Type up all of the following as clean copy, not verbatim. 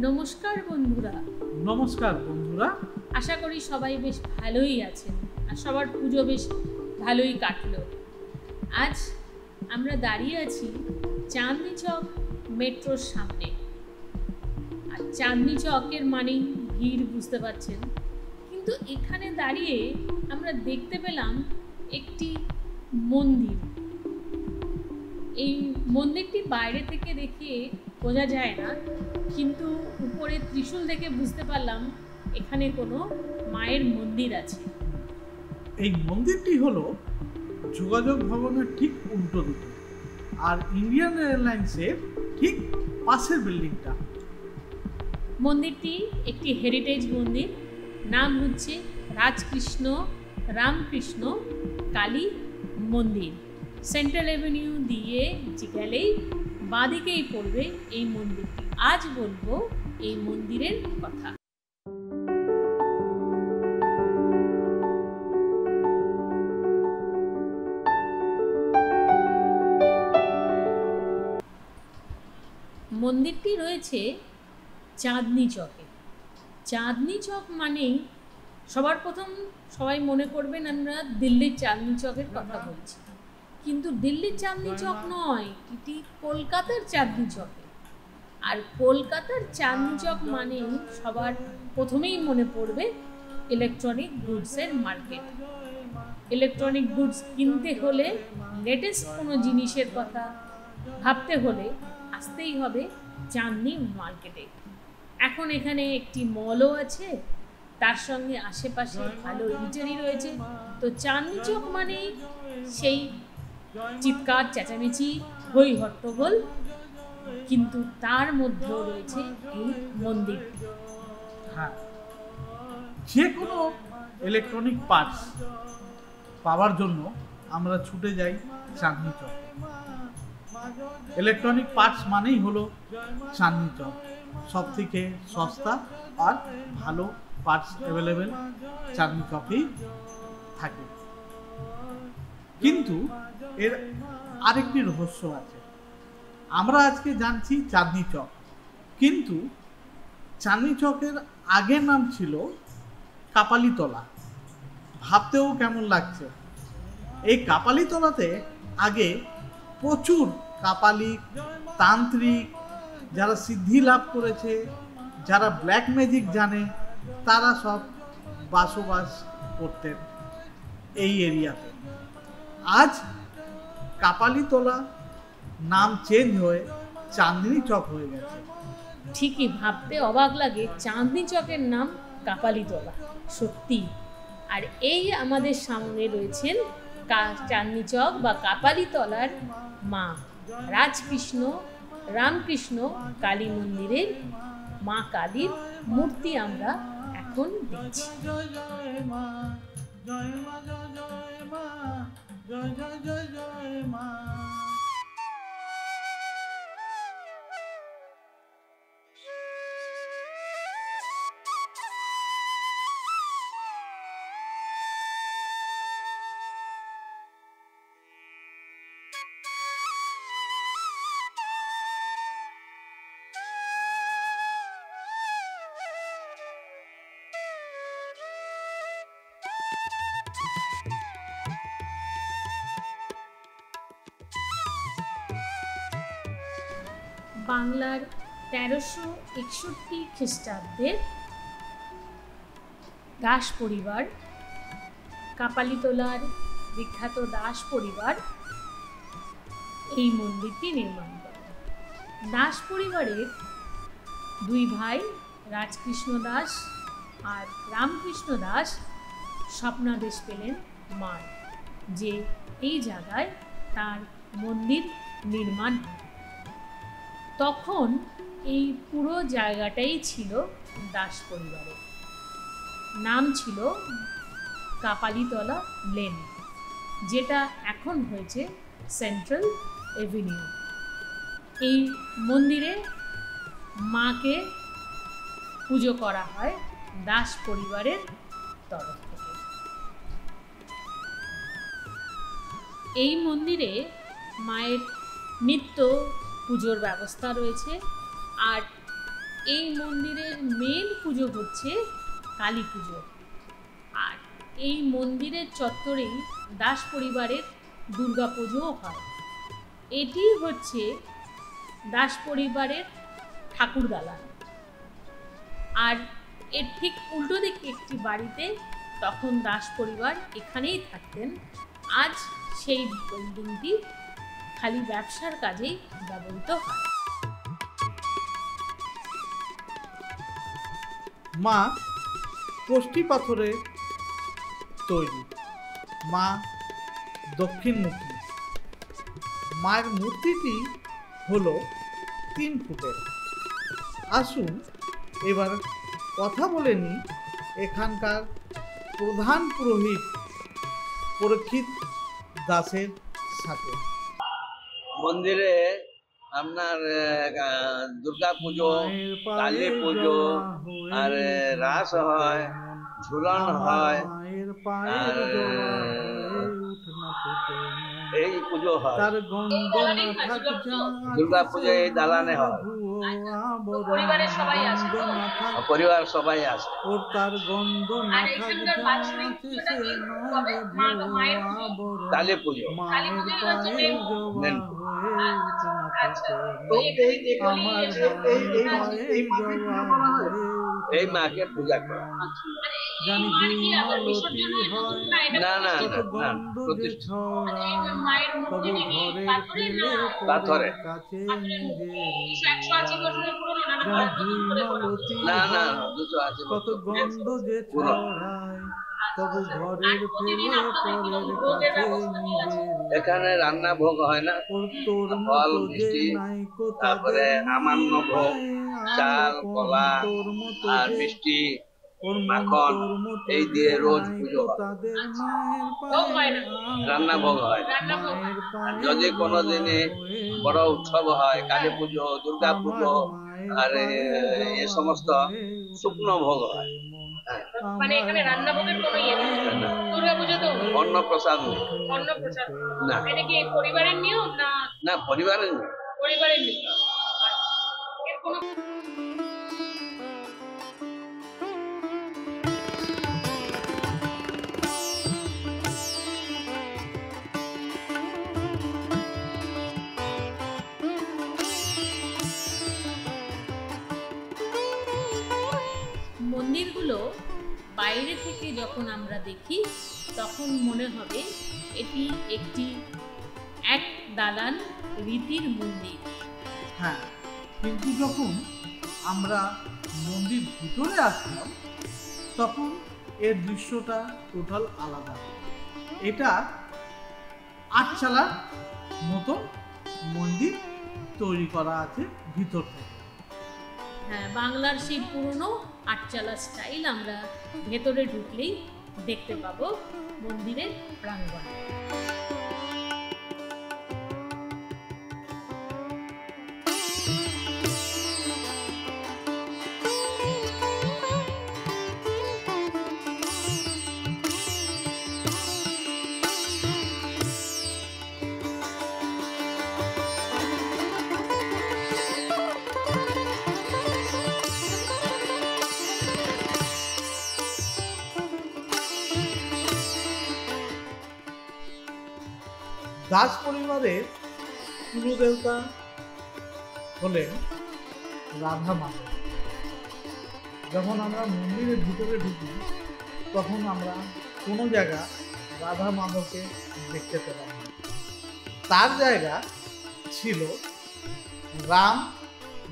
নমস্কার বন্ধুরা। নমস্কার বন্ধুরা। আশা করি সবাই বেশ ভালোই আছেন আর সবার পুজো বেশ ভালোই কাটলো। আজ আমরা দাঁড়িয়ে আছি চাঁদনি চক মেট্রোর সামনে। আর চাঁদনি চকের মানেই ভিড়, বুঝতে পারছেন। কিন্তু এখানে দাঁড়িয়ে আমরা দেখতে পেলাম একটি মন্দির। এই মন্দিরটি বাইরে থেকে দেখে বোঝা যায় না, কিন্তু উপরে ত্রিশূল দেখে বুঝতে পারলাম এখানে কোনো মায়ের মন্দির আছে। এই মন্দিরটি হলো যোগাযোগ ভবনের ঠিক উল্টো দিকে, আর ইন্ডিয়ান এয়ারলাইন্সের ঠিক পাশের বিল্ডিংটা। মন্দিরটি একটি হেরিটেজ মন্দির। নাম হচ্ছে রামকৃষ্ণ কালী মন্দির। সেন্ট্রাল এভিনিউ দিয়ে গেলেই বাঁদিকেই পড়বে এই মন্দিরটি। আজ বলবো এই মন্দিরের কথা। মন্দিরটি রয়েছে চাঁদনি চকে। চাঁদনি চক মানেই সবার প্রথম সবাই মনে করবেন আমরা দিল্লির চাঁদনি চকের কথা বলছি, কিন্তু দিল্লির চাঁদনি চক নয়, এটি কলকাতার চাঁদনি চকে। আর কলকাতার চাঁদনি চক মানেই সবার প্রথমেই মনে পড়বে ইলেকট্রনিক গুডসের মার্কেট। ইলেকট্রনিক গুডস কিনতে হলে, লেটেস্ট কোনো জিনিসের কথা ভাবতে হলে আসতেই হবে চাঁদনি মার্কেটে। এখন এখানে একটি মলও আছে, তার সঙ্গে আশেপাশে ভালো ইটারি রয়েছে। তো চাঁদনি চক মানেই সেই চিৎকার চেঁচামেচি, হই হট্টগোল, কিন্তু তার মধ্যেও রয়েছে এই মন্দিরটি। হ্যাঁ, যে কোনো ইলেকট্রনিক পার্টস পাওয়ার জন্য আমরা ছুটে যাই চাঁদনি চক। ইলেকট্রনিক পার্টস মানেই হলো চাঁদনি চক। সব থেকে সস্তা আর ভালো পার্টস অ্যাভেলেবেল চাঁদনি চকেই থাকে। কিন্তু এর আরেকটি রহস্য আছে। আমরা আজকে জানছি চাঁদনি চক, কিন্তু চাঁদনি চকের আগের নাম ছিল কাপালিতলা। ভাবতেও কেমন লাগছে। এই কাপালিতলাতে আগে প্রচুর কাপালিক, তান্ত্রিক, যারা সিদ্ধি লাভ করেছে, যারা ব্ল্যাক ম্যাজিক জানে, তারা সব বসবাস করতেন এই এরিয়াতে। আজ কাপালিতলা নাম চেঞ্জ হয়ে চাঁদনি চক হয়ে গেছে। ঠিকই, ভাবতে অবাক লাগে চাঁদনি চকের নাম কাপালিতলা, সত্যি। আর এই আমাদের সামনে রয়েছেন চাঁদনি চক বা কাপালিতলার মা রামকৃষ্ণ কালী মন্দিরের মা কালীর মূর্তি আমরা এখন দেখছি। বাংলার 1361 খ্রিস্টাব্দের দাস পরিবার, কাপালিতলার বিখ্যাত দাস পরিবার এই মন্দিরটি নির্মাণ করে। দাস পরিবারের দুই ভাই রাজকৃষ্ণ দাস আর রামকৃষ্ণ দাস স্বপ্নাদেশ পেলেন মার, যে এই জায়গায় তার মন্দির নির্মাণ হয়। তখন এই পুরো জায়গাটাই ছিল দাস পরিবারের। নাম ছিল কাপালিতলা লেন, যেটা এখন হয়েছে সেন্ট্রাল এভিনিউ। এই মন্দিরে মাকে পুজো করা হয় দাস পরিবারের তরফ থেকে। এই মন্দিরে মায়ের নিত্য পুজোর ব্যবস্থা রয়েছে। আর এই মন্দিরের মেন পুজো হচ্ছে কালী পুজো। আর এই মন্দিরের চত্বরেই দাস পরিবারের দুর্গা পুজোও হয়। এটি হচ্ছে দাস পরিবারের ঠাকুর দালান। আর এর ঠিক উল্টো দিকে একটি বাড়িতে তখন দাস পরিবার এখানেই থাকতেন। আজ সেই বিল্ডিংটি খালি ব্যবসার কাজেই ব্যবহৃত হয়। মা কষ্টি পাথরে তৈরি, মা দক্ষিণমুখী। মায়ের মূর্তিটি হলো 3 ফুটের। আসুন এবার কথা বলে নিই এখানকার প্রধান পুরোহিত পরীক্ষিত দাসের সাথে। মন্দিরে আপনার দুর্গা পুজো, কালী পুজো, আর রাস হয়, ঝুলন হয়, আর এই পুজো হয়। দুর্গা পুজো এই দালানে হয়, পরিবারের সবাই আসে, পরিবার সবাই আসে। কালী পুজো এই মাকে পূজা করে। না না না, প্রতিষ্ঠা পাথরে। না না, 280 বছর এখানে রান্না ভোগ হয় না, ফল মিষ্টি, তারপরে আমান্য ভোগ, চাল কলা আর মিষ্টি মাখন এই দিয়ে রোজ পুজো হয়, রান্না ভোগ হয়। যদি কোনোদিনে বড় উৎসব হয়, কালী পুজো, দুর্গা পুজো, আর এ সমস্ত শুকনো ভোগ হয়। মানে এখানে রান্না ভোগের কোনো ইয়ে নেই। দুর্গা পুজো তো অন্নপ্রসাদ নেই। অন্নপ্রসাদ না, এটা কি পরিবারের নিয়ম না? না, পরিবারের নেই। পরিবারের নিয়ম। এর কোনো মন্দিরগুলো বাইরে থেকে যখন আমরা দেখি তখন মনে হবে এটি একটি এক দালান রীতির মন্দির। হ্যাঁ, কিন্তু যখন আমরা মন্দির ভিতরে আসলাম তখন এর দৃশ্যটা টোটাল আলাদা। এটা 8 চালার মতো মন্দির তৈরি করা আছে ভিতর থেকে। হ্যাঁ, বাংলার সেই পুরনো আটচালা স্টাইল আমরা ভেতরে ঢুকলেই দেখতে পাবো মন্দিরের প্রাঙ্গণ। দাস পরিবারের কুলদেবতা হলেন রাধা মাধব। যখন আমরা মন্দিরের ভিতরে ঢুকি তখন আমরা কোনো জায়গা রাধা মাধবকে দেখতে পেলাম না। তার জায়গা ছিল রাম,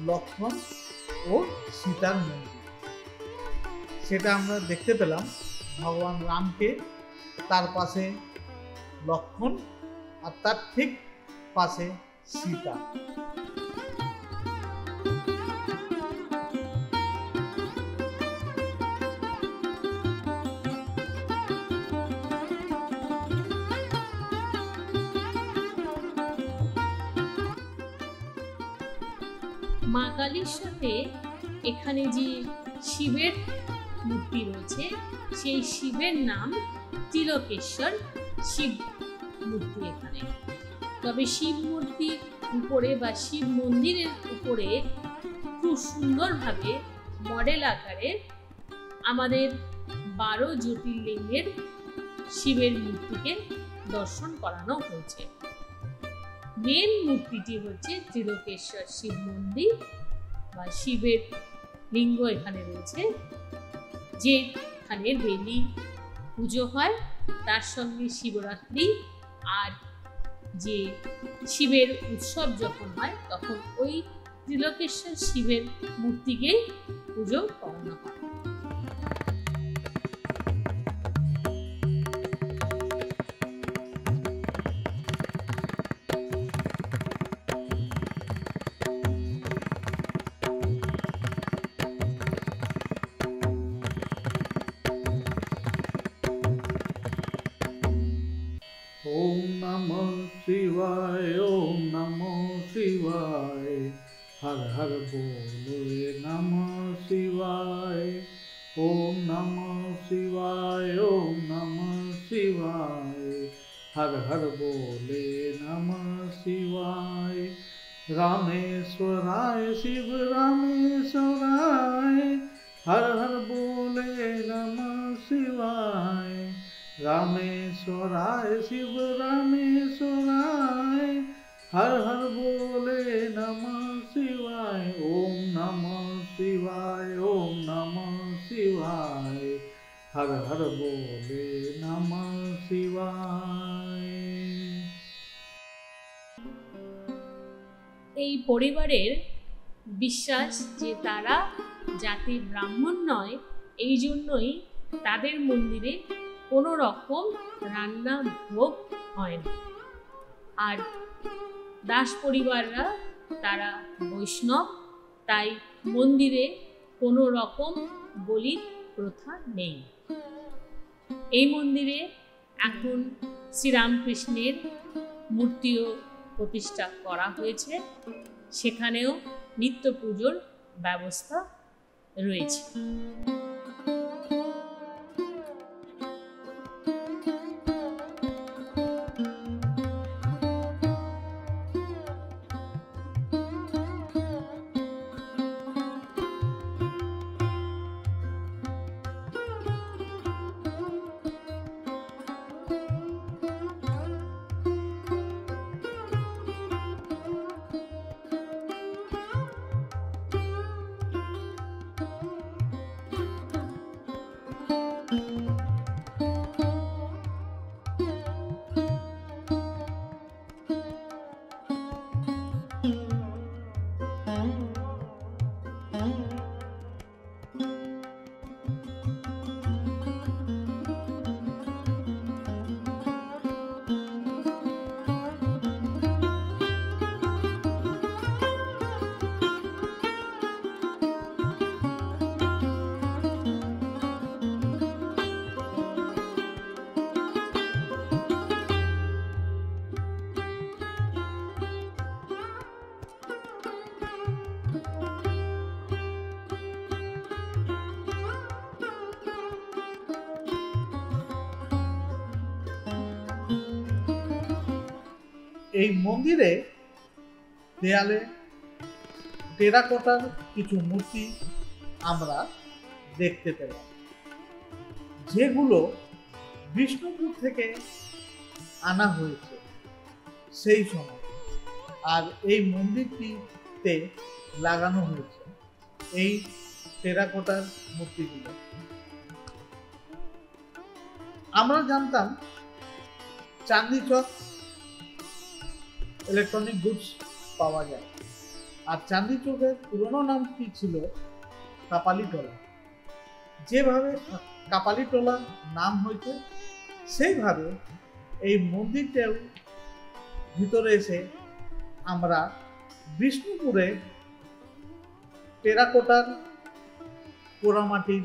লক্ষ্মণ ও সীতার মন্দির। সেটা আমরা দেখতে পেলাম ভগবান রামকে, তার পাশে লক্ষ্মণ আর তার ঠিক পাশে সীতা। মা কালীর সাথে এখানে যে শিবের মূর্তি রয়েছে সেই শিবের নাম তিলকেশ্বর শিব মূর্তি এখানে। তবে শিব মূর্তির উপরে বা শিব মন্দিরের উপরে খুব খুব সুন্দরভাবে মডেল আকারে আমাদের 12 জ্যোতির্লিঙ্গের শিবের মূর্তিকে দর্শন করানো হয়েছে। মেন মূর্তিটি হচ্ছে ত্রিলোকেশ্বর শিব মন্দির বা শিবের লিঙ্গ এখানে রয়েছে, যেখানে ডেইলি পুজো হয়, তার সঙ্গে শিবরাত্রি আর যে শিবের উৎসব যখন হয় তখন ওই ত্রিলোকেশ্বর শিবের মূর্তিকে পুজো করানো হয়। ओम नमः शिवाय, ओम नमः शिवाय, हर हर बोले नमः शिवाय। ओम नमः शिवाय, ओम नमः शिवाय, हर हर बोले नमः शिवाय। रामेश्वराय शिव रामेश्वराय, हर हर बोले नमः शिवाय। रामेश्वराय शिव रामेश्वराय, हर हर बोले नमः शिवाय। ओम नमः शिवाय, ओम नमः शिवाय, हर हर बोले नमः शिवाय। এই পরিবারের বিশ্বাস যে তারা জাতি ব্রাহ্মণ নয়, এই জন্যই তাদের মন্দিরে কোনো রকম রান্না ভোগ হয় না। আর দাস পরিবাররা তারা বৈষ্ণব, তাই মন্দিরে কোনো রকম বলির প্রথা নেই। এই মন্দিরে এখন শ্রীরামকৃষ্ণের মূর্তিও প্রতিষ্ঠা করা হয়েছে, সেখানেও নিত্য পুজোর ব্যবস্থা রয়েছে। এই মন্দিরে দেয়ালে টেরাকোটার কিছু মূর্তি আমরা দেখতে পেলাম, যেগুলো বিষ্ণুপুর থেকে আনা হয়েছে সেই সময়। আর এই মন্দিরটিতে লাগানো হয়েছে এই টেরাকোটার মূর্তিগুলো। আমরা জানতাম চাঁদনি চক ইলেকট্রনিক গুডস পাওয়া যায়, আর চাঁদনি চকের পুরনো নামটি ছিল কাপালিটোলা। যেভাবে কাপালিটোলা নাম হয়েছে সেইভাবে এই মন্দিরটাও ভিতরে এসে আমরা বিষ্ণুপুরে টেরাকোটার পোড়ামাটির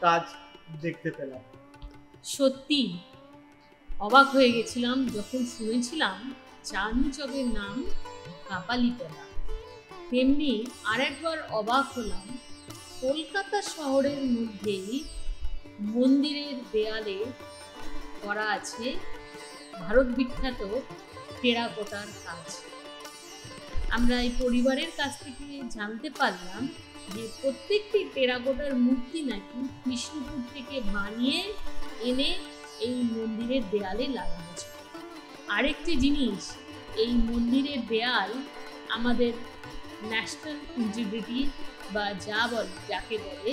কাজ দেখতে পেলাম। সত্যি অবাক হয়ে গেছিলাম যখন শুনেছিলাম চাঁদনি চকের নাম কাপালিটোলা। তেমনি আরেকবার অবাক হলাম কলকাতা শহরের মধ্যেই মন্দিরের দেয়ালে করা আছে ভারত বিখ্যাত টেরাকোটার কাজ। আমরা এই পরিবারের কাছ থেকে জানতে পারলাম যে প্রত্যেকটি টেরাকোটার মূর্তি নাকি কৃষ্ণপুর থেকে বানিয়ে এনে এই মন্দিরের দেয়ালে লাগানো হয়েছে। আরেকটি জিনিস, এই মন্দিরের দেয়াল আমাদের ন্যাশনাল ইন্টিগ্রিটি বা যাকে বলে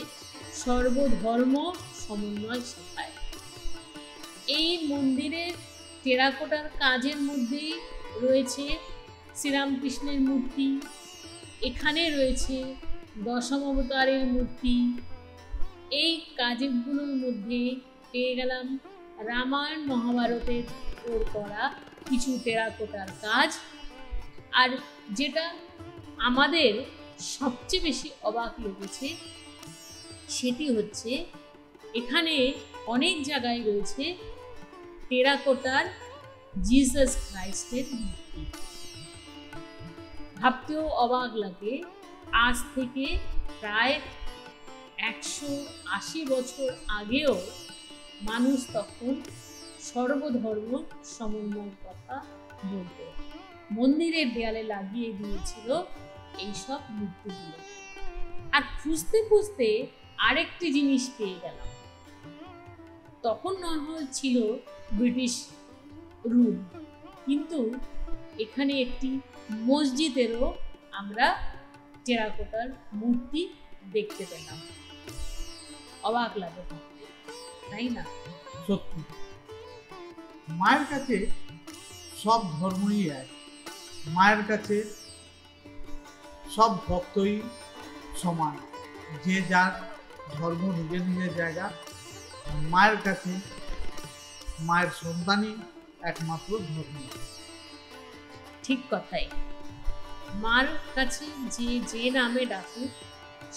সর্বধর্ম সমন্বয় শেখায়। এই মন্দিরের টেরাকোটার কাজের মধ্যেই রয়েছে শ্রীরামকৃষ্ণের মূর্তি, এখানে রয়েছে দশম অবতারের মূর্তি। এই কাজগুলোর মধ্যে পেয়ে গেলাম রামায়ণ মহাভারতের ওর করা কিছু টেরাকোটার কাজ। আর যেটা আমাদের সবচেয়ে বেশি অবাক লেগেছে সেটি হচ্ছে এখানে অনেক জায়গায় রয়েছে টেরাকোটার জিসাস ক্রাইস্টের মূর্তি। ভাবতেও অবাক লাগে, আজ থেকে প্রায় 180 বছর আগেও মানুষ তখন সর্বধর্ম সমন্বয়ের কথা বলতো, মন্দিরের দেয়ালে লাগিয়ে দিয়েছিল এইসব মূর্তিগুলো। আর খুঁজতে খুঁজতে আরেকটি জিনিস পেয়ে গেলাম। তখন না হয় ছিল ব্রিটিশ রুল, কিন্তু এখানে একটি মসজিদেরও আমরা টেরাকোটার মূর্তি দেখতে পেলাম। অবাক লাগে, তাই না? সত্যি, মায়ের কাছে সব ধর্মই এক, মায়ের কাছে সব ভক্তই সমান, যে যার ধর্ম নিজের নিজের জায়গা। মায়ের কাছে মায়ের সন্তানই একমাত্র ধর্ম। ঠিক কথাই, মার কাছে যে নামে ডাকুক,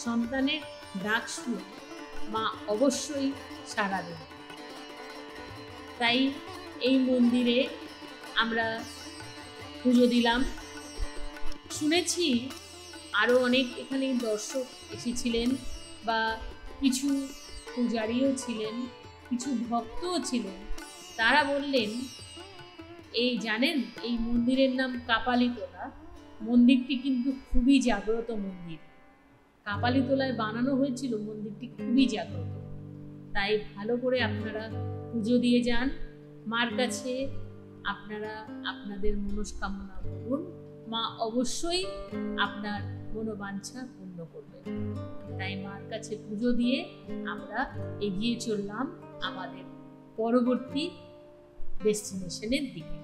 সন্তানের ডাক শুনে মা অবশ্যই সাড়া দেন। তাই এই মন্দিরে আমরা পুজো দিলাম। শুনেছি আরও অনেক এখানে দর্শক এসেছিলেন, বা কিছু পূজারীও ছিলেন, কিছু ভক্তও ছিলেন। তারা বললেন, এই জানেন এই মন্দিরের নাম কাপালিতলা। মন্দিরটি কিন্তু খুবই জাগ্রত মন্দির, কাপালিতলায় বানানো হয়েছিল, মন্দিরটি খুবই জাগ্রত। তাই ভালো করে আপনারা পুজো দিয়ে যান মার কাছে, আপনারা আপনাদের মনস্কামনা করুন, মা অবশ্যই আপনার মনোবাঞ্ছা পূর্ণ করবেন। তাই মার কাছে পুজো দিয়ে আমরা এগিয়ে চললাম আমাদের পরবর্তী ডেস্টিনেশনের দিকে।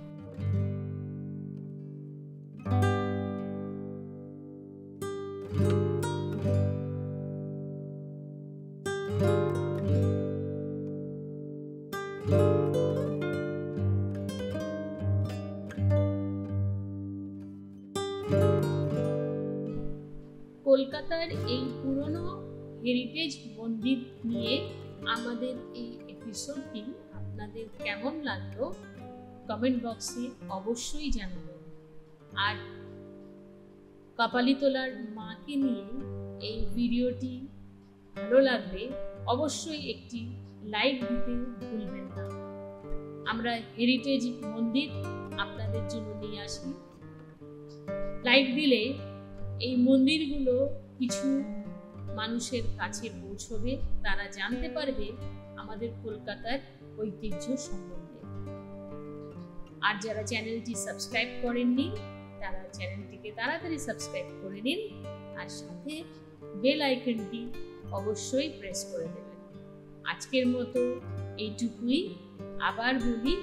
কলকাতার এই পুরনো হেরিটেজ মন্দির নিয়ে আমাদের এই এপিসোডটি আপনাদের কেমন লাগলো কমেন্ট বক্সে অবশ্যই জানাবেন। আর কাপালিতলার মাকে নিয়ে এই ভিডিওটি ভালো লাগলে অবশ্যই একটি লাইক দিতে ভুলবেন না। আমরা হেরিটেজ মন্দির আপনাদের জন্য নিয়ে আসি। লাইক দিলে এই মন্দিরগুলো কিছু মানুষের কাছে পৌঁছবে, তারা জানতে পারবে আমাদের কলকাতার ঐতিহ্য সম্বন্ধে। আর যারা চ্যানেলটি সাবস্ক্রাইব করেননি তারা চ্যানেলটিকে তাড়াতাড়ি সাবস্ক্রাইব করে নিন, আর সাথে বেল আইকনটি অবশ্যই প্রেস করে দেবেন। আজকের মতো এইটুকুই। আবার বলি,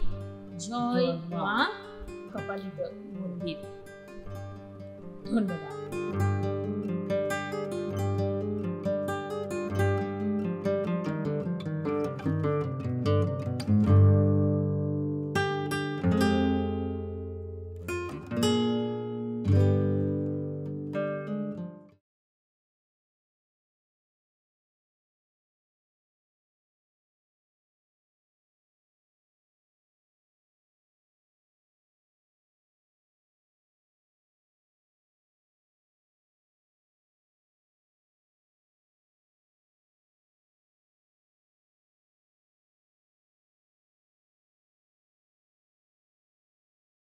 জয় মা কাপালিতলা মন্দির। ধন্যবাদ।